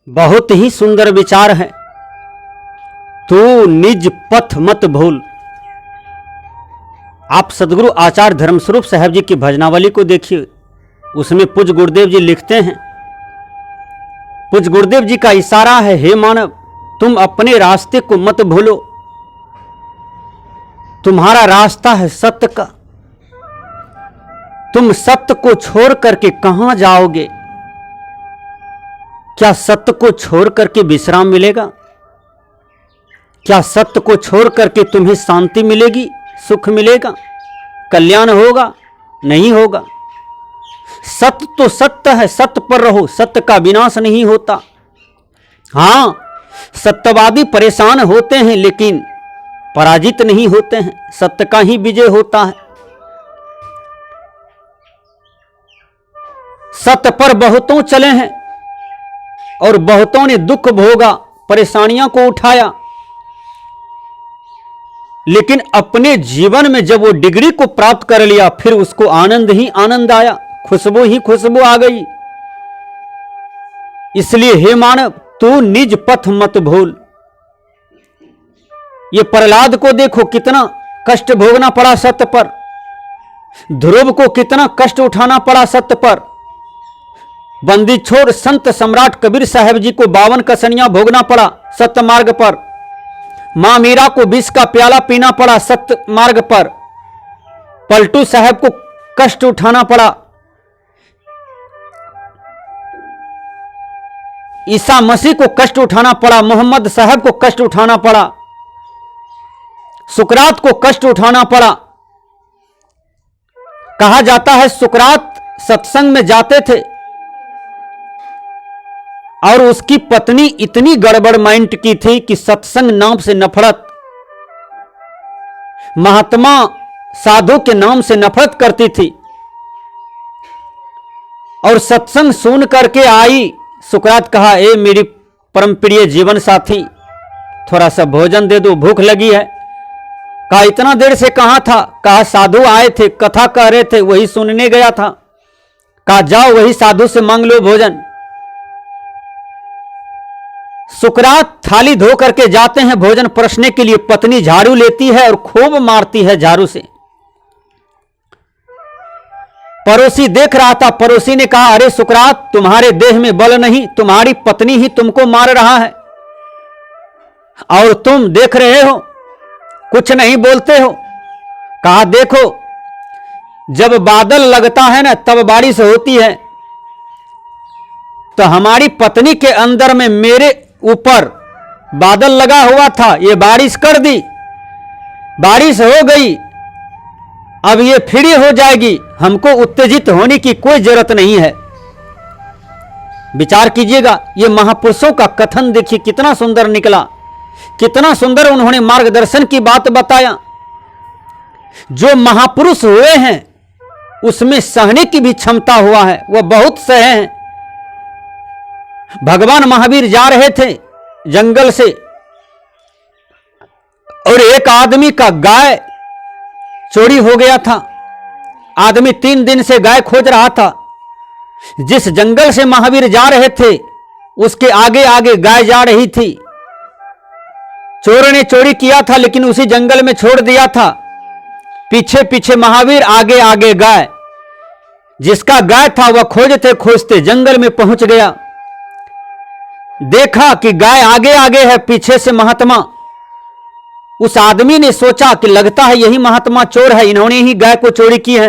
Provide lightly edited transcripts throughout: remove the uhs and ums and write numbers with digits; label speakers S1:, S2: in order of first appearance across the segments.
S1: बहुत ही सुंदर विचार है। तू निज पथ मत भूल। आप सदगुरु आचार्य धर्मस्वरूप साहब जी की भजनावली को देखिए, उसमें पूज्य गुरुदेव जी लिखते हैं, पूज्य गुरुदेव जी का इशारा है, हे मानव तुम अपने रास्ते को मत भूलो। तुम्हारा रास्ता है सत्य का, तुम सत्य को छोड़ करके कहां जाओगे? क्या सत्य को छोड़ करके विश्राम मिलेगा? क्या सत्य को छोड़ करके तुम्हें शांति मिलेगी, सुख मिलेगा, कल्याण होगा? नहीं होगा। सत्य तो सत्य है, सत्य पर रहो, सत्य का विनाश नहीं होता। हां, सत्यवादी परेशान होते हैं लेकिन पराजित नहीं होते हैं, सत्य का ही विजय होता है। सत्य पर बहुतों चले हैं और बहुतों ने दुख भोगा, परेशानियों को उठाया, लेकिन अपने जीवन में जब वो डिग्री को प्राप्त कर लिया, फिर उसको आनंद ही आनंद आया, खुशबू ही खुशबू आ गई। इसलिए हे मानव तू निज पथ मत भूल। ये प्रहलाद को देखो, कितना कष्ट भोगना पड़ा सत्य पर। ध्रुव को कितना कष्ट उठाना पड़ा सत्य पर। बंदी छोड़ संत सम्राट कबीर साहब जी को 52 कसनियां भोगना पड़ा सत्य मार्ग पर। मां मीरा को विष का प्याला पीना पड़ा सत्य मार्ग पर। पलटू साहब को कष्ट उठाना पड़ा। ईसा मसीह को कष्ट उठाना पड़ा। मोहम्मद साहब को कष्ट उठाना पड़ा। सुकरात को कष्ट उठाना पड़ा। कहा जाता है सुकरात सत्संग में जाते थे और उसकी पत्नी इतनी गड़बड़ माइंड की थी कि सत्संग नाम से नफरत, महात्मा साधु के नाम से नफरत करती थी और सत्संग सुन करके आई। सुकरात कहा, ए मेरी परम प्रिय जीवन साथी, थोड़ा सा भोजन दे दो, भूख लगी है। कहा इतना देर से कहां था? कहा साधु आए थे, कथा कह रहे थे, वही सुनने गया था। कहा जाओ वही साधु से मांग लो भोजन। सुकरात थाली धो करके जाते हैं भोजन परसने के लिए। पत्नी झाड़ू लेती है और खूब मारती है झाड़ू से। पड़ोसी देख रहा था। पड़ोसी ने कहा, अरे सुकरात तुम्हारे देह में बल नहीं, तुम्हारी पत्नी ही तुमको मार रहा है और तुम देख रहे हो, कुछ नहीं बोलते हो। कहा देखो जब बादल लगता है ना तब बारिश होती है, तो हमारी पत्नी के अंदर में मेरे ऊपर बादल लगा हुआ था, ये बारिश कर दी, बारिश हो गई, अब ये फिर हो जाएगी, हमको उत्तेजित होने की कोई जरूरत नहीं है। विचार कीजिएगा, ये महापुरुषों का कथन देखिए कितना सुंदर निकला, कितना सुंदर उन्होंने मार्गदर्शन की बात बताया। जो महापुरुष हुए हैं उसमें सहने की भी क्षमता हुआ है, वह बहुत सहे हैं। भगवान महावीर जा रहे थे जंगल से और एक आदमी का गाय चोरी हो गया था। आदमी 3 दिन से गाय खोज रहा था। जिस जंगल से महावीर जा रहे थे उसके आगे आगे गाय जा रही थी। चोर ने चोरी किया था लेकिन उसी जंगल में छोड़ दिया था। पीछे पीछे महावीर, आगे आगे गाय। जिसका गाय था वह खोजते खोजते जंगल में पहुंच गया। देखा कि गाय आगे आगे है, पीछे से महात्मा। उस आदमी ने सोचा कि लगता है यही महात्मा चोर है, इन्होंने ही गाय को चोरी की है।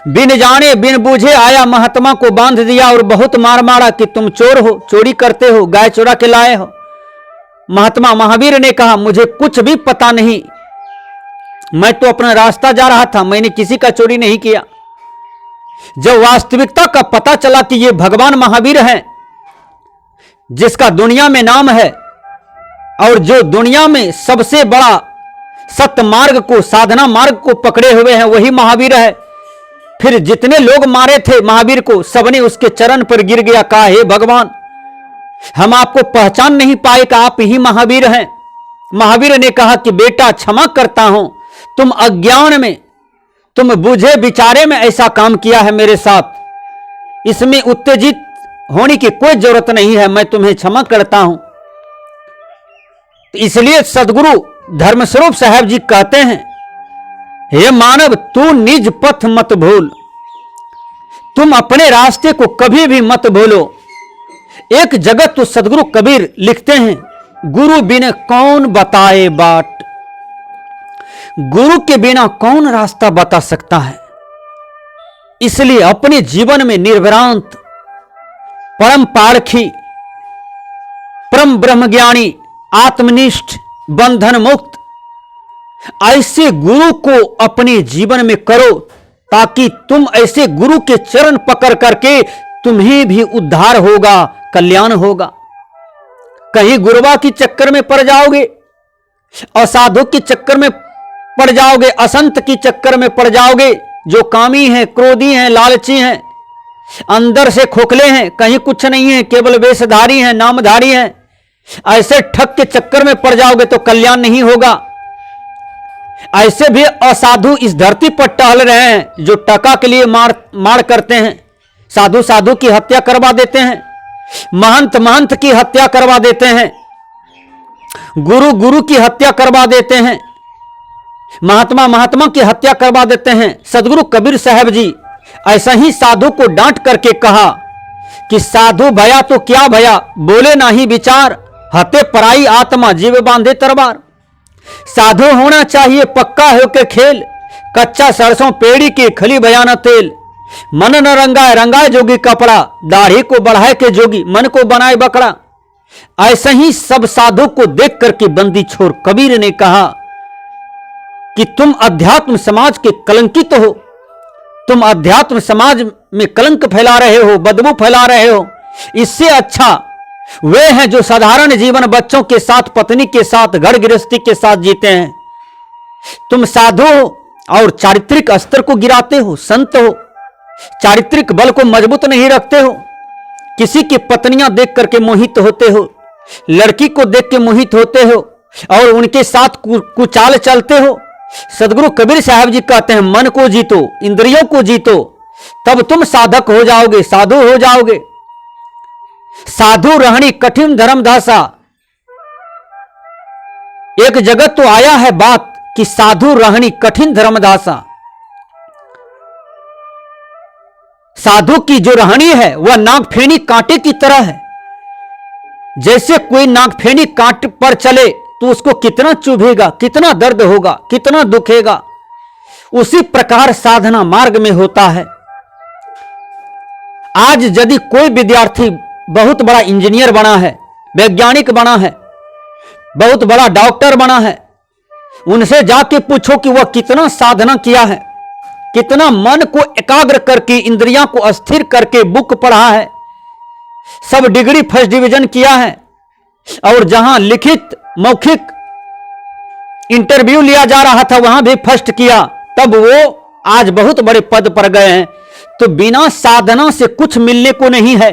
S1: बिन जाने बिन बूझे आया, महात्मा को बांध दिया और बहुत मार मारा कि तुम चोर हो, चोरी करते हो, गाय चुरा के लाए हो। महात्मा महावीर ने कहा, मुझे कुछ भी पता नहीं, मैं तो अपना रास्ता जा रहा था, मैंने किसी का चोरी नहीं किया। जब वास्तविकता का पता चला कि ये भगवान महावीर हैं जिसका दुनिया में नाम है और जो दुनिया में सबसे बड़ा सत्य मार्ग को, साधना मार्ग को पकड़े हुए हैं, वही महावीर है। फिर जितने लोग मारे थे महावीर को, सबने उसके चरण पर गिर गया। कहा, हे भगवान, हम आपको पहचान नहीं पाए कि आप ही महावीर हैं। महावीर ने कहा कि बेटा क्षमा करता हूं, तुम अज्ञान में, तुम बूझे विचारे में ऐसा काम किया है मेरे साथ। इसमें उत्तेजित होने की कोई जरूरत नहीं है, मैं तुम्हें क्षमा करता हूं। इसलिए सदगुरु धर्मस्वरूप साहब जी कहते हैं, हे मानव, तू निज पथ मत भूल, तुम अपने रास्ते को कभी भी मत भूलो। एक जगत तो सदगुरु कबीर लिखते हैं, गुरु बिना कौन बताए बाट, गुरु के बिना कौन रास्ता बता सकता है। इसलिए अपने जीवन में निर्भ्रांत, परम पारखी, परम ब्रह्मज्ञानी, आत्मनिष्ठ, बंधन मुक्त ऐसे गुरु को अपने जीवन में करो, ताकि तुम ऐसे गुरु के चरण पकड़ करके तुम्हें भी उद्धार होगा, कल्याण होगा। कहीं गुरुवा की चक्कर में पड़ जाओगे, असाधु के चक्कर में पड़ जाओगे, असंत की चक्कर में पड़ जाओगे, जो कामी हैं, क्रोधी हैं, लालची हैं, अंदर से खोखले हैं, कहीं कुछ नहीं है, केवल वेशधारी हैं, नामधारी हैं, ऐसे ठग के चक्कर में पड़ जाओगे तो कल्याण नहीं होगा। ऐसे भी असाधु इस धरती पर टहल रहे हैं, जो टका के लिए मार करते हैं, साधु साधु की हत्या करवा देते हैं, महंत महंत की हत्या करवा देते हैं, गुरु गुरु की हत्या करवा देते हैं, महात्मा महात्मा की हत्या करवा देते हैं। सदगुरु कबीर साहब जी ऐसा ही साधु को डांट करके कहा कि साधु भया तो क्या भया, बोले नाही विचार, हते पराई आत्मा, जीव बांधे तरबार। साधु होना चाहिए पक्का हो के खेल, कच्चा सरसों पेड़ी के खली बयाना तेल। मन न रंगाए रंगाए जोगी कपड़ा, दाढ़ी को बढ़ाए के जोगी मन को बनाए बकड़ा। ऐसे ही सब साधु को देख करके बंदी छोर कबीर ने कहा कि तुम अध्यात्म समाज के कलंकित हो, तुम अध्यात्म समाज में कलंक फैला रहे हो, बदबू फैला रहे हो। इससे अच्छा वे हैं जो साधारण जीवन बच्चों के साथ, पत्नी के साथ, घर गृहस्थी के साथ जीते हैं। तुम साधु हो और चारित्रिक स्तर को गिराते हो, संत हो, चारित्रिक बल को मजबूत नहीं रखते हो, किसी की पत्नियां देख करके मोहित होते हो, लड़की को देख के मोहित होते हो और उनके साथ कुचाल चलते हो। सदगुरु कबीर साहब जी कहते हैं, मन को जीतो, इंद्रियों को जीतो, तब तुम साधक हो जाओगे, साधु हो जाओगे। साधु रहनी कठिन धर्मदासा। एक जगत तो आया है बात कि साधु रहनी कठिन धर्मदासा। साधु की जो रहनी है वह नागफेनी कांटे की तरह है। जैसे कोई नागफेनी कांटे पर चले तो उसको कितना चुभेगा, कितना दर्द होगा, कितना दुखेगा, उसी प्रकार साधना मार्ग में होता है। आज यदि कोई विद्यार्थी बहुत बड़ा इंजीनियर बना है, वैज्ञानिक बना है, बहुत बड़ा डॉक्टर बना है, उनसे जाके पूछो कि वह कितना साधना किया है, कितना मन को एकाग्र करके, इंद्रियां को अस्थिर करके बुक पढ़ा है, सब डिग्री फर्स्ट डिवीजन किया है, और जहां लिखित मौखिक इंटरव्यू लिया जा रहा था वहां भी फर्स्ट किया, तब वो आज बहुत बड़े पद पर गए हैं। तो बिना साधना से कुछ मिलने को नहीं है।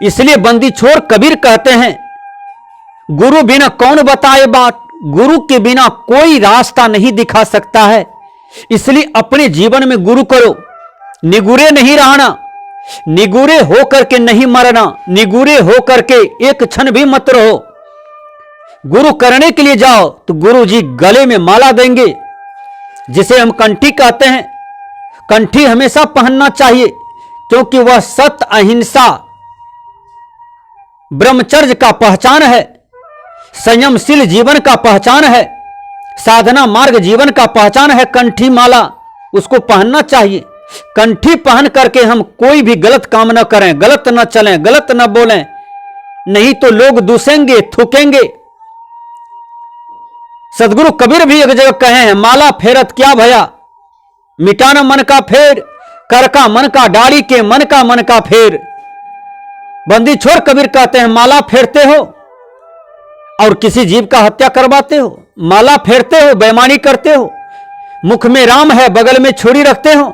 S1: इसलिए बंदी छोर कबीर कहते हैं, गुरु बिना कौन बताए बात, गुरु के बिना कोई रास्ता नहीं दिखा सकता है। इसलिए अपने जीवन में गुरु करो, निगुरे नहीं रहना, निगुरे होकर के नहीं मरना, निगुरे होकर के एक क्षण भी मत रहो। गुरु करने के लिए जाओ तो गुरु जी गले में माला देंगे, जिसे हम कंठी कहते हैं। कंठी हमेशा पहनना चाहिए, क्योंकि वह सत्य, अहिंसा, ब्रह्मचर्य का पहचान है, संयमशील जीवन का पहचान है, साधना मार्ग जीवन का पहचान है। कंठी माला उसको पहनना चाहिए। कंठी पहन करके हम कोई भी गलत काम न करें, गलत न चलें, गलत न बोलें, नहीं तो लोग दूसेंगे, थूकेंगे। सदगुरु कबीर भी एक जगह कहे हैं, माला फेरत क्या भया, मिटाना मन का फेर, कर का मन का, डाली के मन का फेर। बंदी छोड़ कबीर कहते हैं, माला फेरते हो और किसी जीव का हत्या करवाते हो, माला फेरते हो, बेईमानी करते हो, मुख में राम है, बगल में छुरी रखते हो,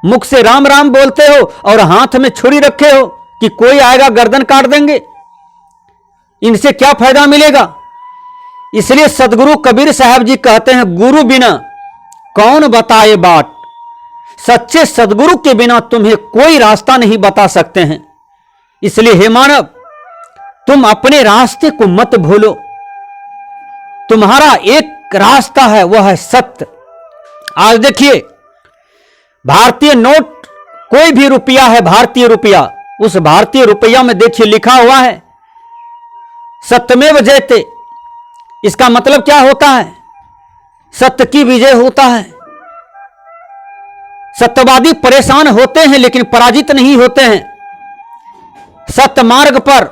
S1: मुख से राम राम बोलते हो और हाथ में छुरी रखे हो कि कोई आएगा गर्दन काट देंगे। इनसे क्या फायदा मिलेगा? इसलिए सदगुरु कबीर साहब जी कहते हैं, गुरु बिना कौन बताए बाट। सच्चे सदगुरु के बिना तुम्हें कोई रास्ता नहीं बता सकते हैं। इसलिए हे मानव, तुम अपने रास्ते को मत भूलो। तुम्हारा एक रास्ता है, वह है सत्य। आज देखिए, भारतीय नोट, कोई भी रुपया है भारतीय रुपया, उस भारतीय रुपया में देखिए लिखा हुआ है सत्यमेव जयते। इसका मतलब क्या होता है? सत्य की विजय होता है। सत्यवादी परेशान होते हैं लेकिन पराजित नहीं होते हैं। सत्य मार्ग पर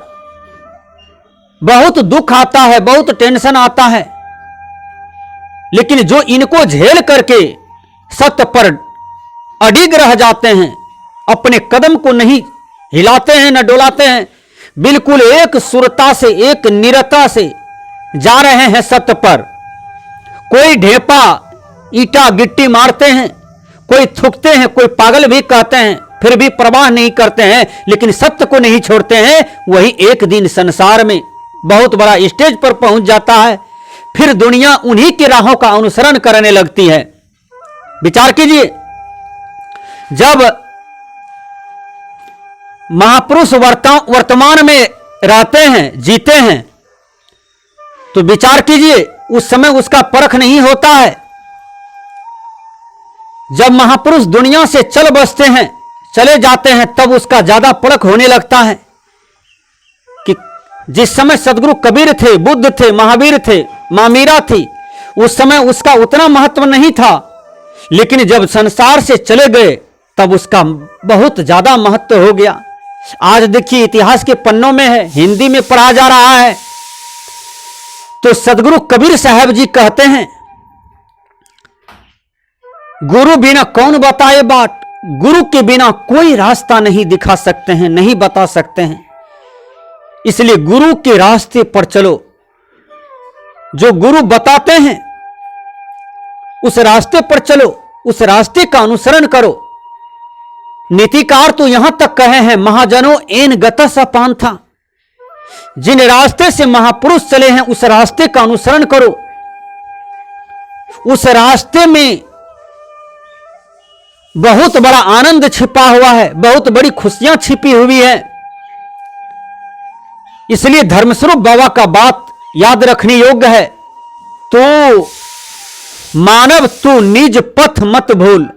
S1: बहुत दुख आता है, बहुत टेंशन आता है, लेकिन जो इनको झेल करके सत्य पर अडिग रह जाते हैं, अपने कदम को नहीं हिलाते हैं न डोलाते हैं, बिल्कुल एक सुरता से, एक निरता से जा रहे हैं सत्य पर। कोई ढेपा ईटा गिट्टी मारते हैं, कोई थूकते हैं, कोई पागल भी कहते हैं, फिर भी परवाह नहीं करते हैं, लेकिन सत्य को नहीं छोड़ते हैं। वही एक दिन संसार में बहुत बड़ा स्टेज पर पहुंच जाता है, फिर दुनिया उन्हीं की राहों का अनुसरण करने लगती है। विचार कीजिए, जब महापुरुष वर्तमान में रहते हैं, जीते हैं, तो विचार कीजिए, उस समय उसका परख नहीं होता है। जब महापुरुष दुनिया से चल बसते हैं, चले जाते हैं, तब उसका ज्यादा परख होने लगता है कि जिस समय सदगुरु कबीर थे, बुद्ध थे, महावीर थे, मां मीरा थी, उस समय उसका उतना महत्व नहीं था, लेकिन जब संसार से चले गए तब उसका बहुत ज्यादा महत्व हो गया। आज देखिए, इतिहास के पन्नों में है, हिंदी में पढ़ा जा रहा है। तो सदगुरु कबीर साहब जी कहते हैं, गुरु बिना कौन बताए बाट, गुरु के बिना कोई रास्ता नहीं दिखा सकते हैं, नहीं बता सकते हैं। इसलिए गुरु के रास्ते पर चलो, जो गुरु बताते हैं उस रास्ते पर चलो, उस रास्ते का अनुसरण करो। नीतिकार तो यहां तक कहे हैं, महाजनों एन गतस पांथा, जिन रास्ते से महापुरुष चले हैं उस रास्ते का अनुसरण करो। उस रास्ते में बहुत बड़ा आनंद छिपा हुआ है, बहुत बड़ी खुशियां छिपी हुई है। इसलिए धर्मस्वरूप बाबा का बात याद रखने योग्य है। तो मानव, तू निज पथ मत भूल।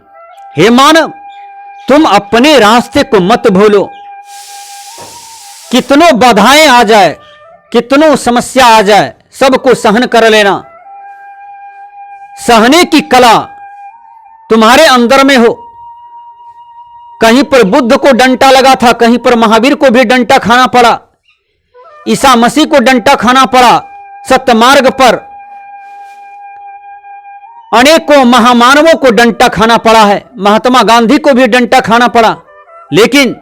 S1: हे मानव, तुम अपने रास्ते को मत भूलो। कितनों बाधाएं आ जाए, कितनों समस्या आ जाए, सबको सहन कर लेना। सहने की कला तुम्हारे अंदर में हो। कहीं पर बुद्ध को डंटा लगा था, कहीं पर महावीर को भी डंटा खाना पड़ा, ईसा मसीह को डंटा खाना पड़ा। सत्य मार्ग पर अनेकों महामानवों को डंटा खाना पड़ा है, महात्मा गांधी को भी डंटा खाना पड़ा, लेकिन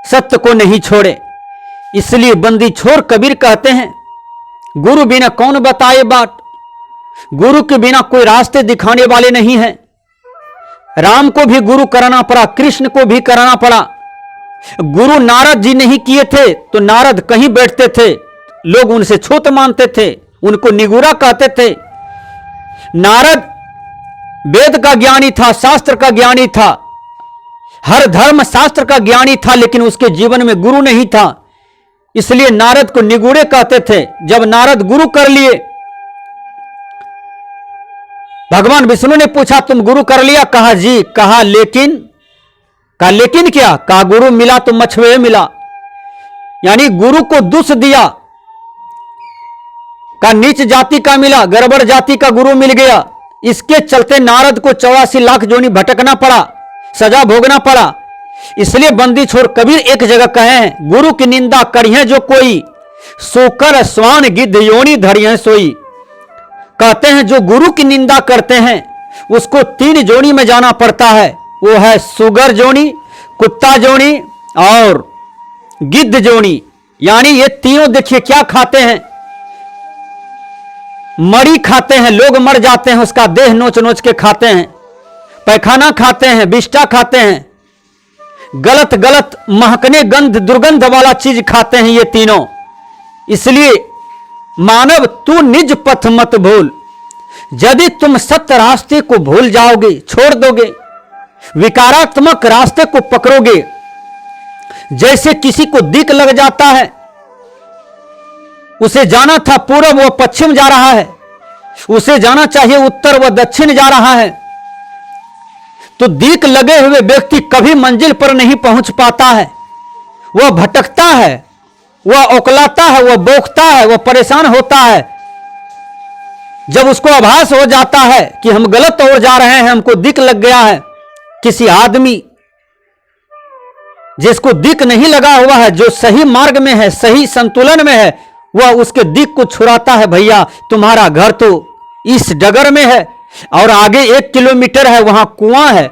S1: सत्य को नहीं छोड़े। इसलिए बंदी छोड़ कबीर कहते हैं, गुरु बिना कौन बताए बाट, गुरु के बिना कोई रास्ते दिखाने वाले नहीं है। राम को भी गुरु कराना पड़ा, कृष्ण को भी कराना पड़ा। गुरु नारद जी नहीं किए थे तो नारद कहीं बैठते थे, लोग उनसे छूत मानते थे, उनको निगूरा कहते थे। नारद वेद का ज्ञानी था, शास्त्र का ज्ञानी था, हर धर्म शास्त्र का ज्ञानी था, लेकिन उसके जीवन में गुरु नहीं था, इसलिए नारद को निगूढ़े कहते थे। जब नारद गुरु कर लिए, भगवान विष्णु ने पूछा तुम गुरु कर लिया? कहा जी। कहा लेकिन क्या? कहा गुरु मिला तो मछुए मिला, यानी गुरु को दुष्ट दिया। का नीच जाति का मिला, गड़बड़ जाति का गुरु मिल गया। इसके चलते नारद को 84 लाख जोनी भटकना पड़ा, सजा भोगना पड़ा। इसलिए बंदी छोड़ कबीर एक जगह कहे हैं, गुरु की निंदा करिए जो कोई, सोकर स्वान गिद्ध योनि धरिए सोई। कहते हैं जो गुरु की निंदा करते हैं उसको 3 जोनी में जाना पड़ता है। वो है सुगर जोनी, कुत्ता जोनी और गिद्ध जोनी। यानी ये तीनों देखिए क्या खाते हैं, मरी खाते हैं, लोग मर जाते हैं उसका देह नोच नोच के खाते हैं, पैखाना खाते हैं, विष्ठा खाते हैं, गलत गलत महकने गंध दुर्गंध वाला चीज खाते हैं ये तीनों। इसलिए मानव तू निज पथ मत भूल। यदि तुम सत्य रास्ते को भूल जाओगे, छोड़ दोगे, विकारात्मक रास्ते को पकड़ोगे, जैसे किसी को दिक लग जाता है, उसे जाना था पूर्व व पश्चिम जा रहा है, उसे जाना चाहिए उत्तर व दक्षिण जा रहा है, तो दिक लगे हुए व्यक्ति कभी मंजिल पर नहीं पहुंच पाता है। वह भटकता है, वह ओकलाता है, वह बोखता है, वह परेशान होता है। जब उसको आभास हो जाता है कि हम गलत ओर जा रहे हैं, हमको दिक लग गया है, किसी आदमी जिसको दिक नहीं लगा हुआ है, जो सही मार्ग में है, सही संतुलन में है, वह उसके दिक को छुड़ाता है। भैया तुम्हारा घर तो इस डगर में है और आगे 1 किलोमीटर है, वहां कुआं है।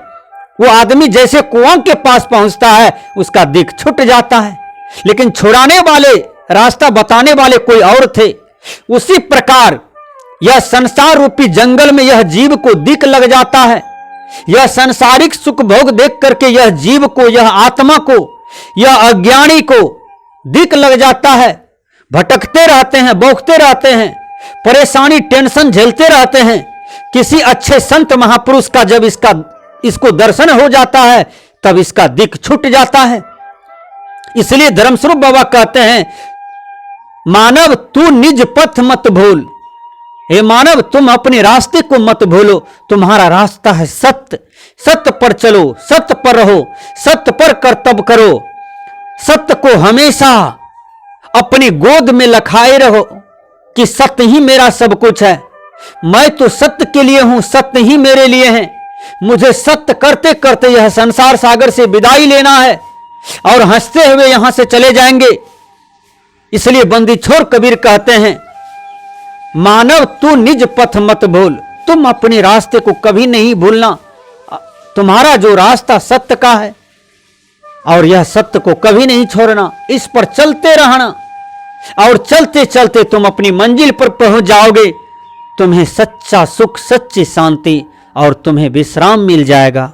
S1: वो आदमी जैसे कुआं के पास पहुंचता है, उसका दिक छूट जाता है, लेकिन छुड़ाने वाले, रास्ता बताने वाले कोई और थे। उसी प्रकार यह संसार रूपी जंगल में यह जीव को दिक लग जाता है। यह सांसारिक सुख भोग देख करके यह जीव को, यह आत्मा को, यह अज्ञानी को दिक लग जाता है। भटकते रहते हैं, बौखते रहते हैं, परेशानी टेंशन झेलते रहते हैं। किसी अच्छे संत महापुरुष का जब इसको दर्शन हो जाता है, तब इसका दिक छूट जाता है। इसलिए धर्मस्वरूप बाबा कहते हैं, मानव तू निज पथ मत भूल। हे मानव, तुम अपने रास्ते को मत भूलो। तुम्हारा रास्ता है सत्य। सत्य पर चलो, सत्य पर रहो, सत्य पर कर्तव्य करो। सत्य को हमेशा अपनी गोद में लखाए रहो कि सत्य ही मेरा सब कुछ है। मैं तो सत्य के लिए हूं, सत्य ही मेरे लिए है। मुझे सत्य करते करते यह संसार सागर से विदाई लेना है और हंसते हुए यहां से चले जाएंगे। इसलिए बंदी छोर कबीर कहते हैं, मानव तू निज पथ मत भूल। तुम अपने रास्ते को कभी नहीं भूलना। तुम्हारा जो रास्ता सत्य का है और यह सत्य को कभी नहीं छोड़ना, इस पर चलते रहना और चलते चलते तुम अपनी मंजिल पर पहुंच जाओगे। तुम्हें सच्चा सुख, सच्ची शांति और तुम्हें विश्राम मिल जाएगा।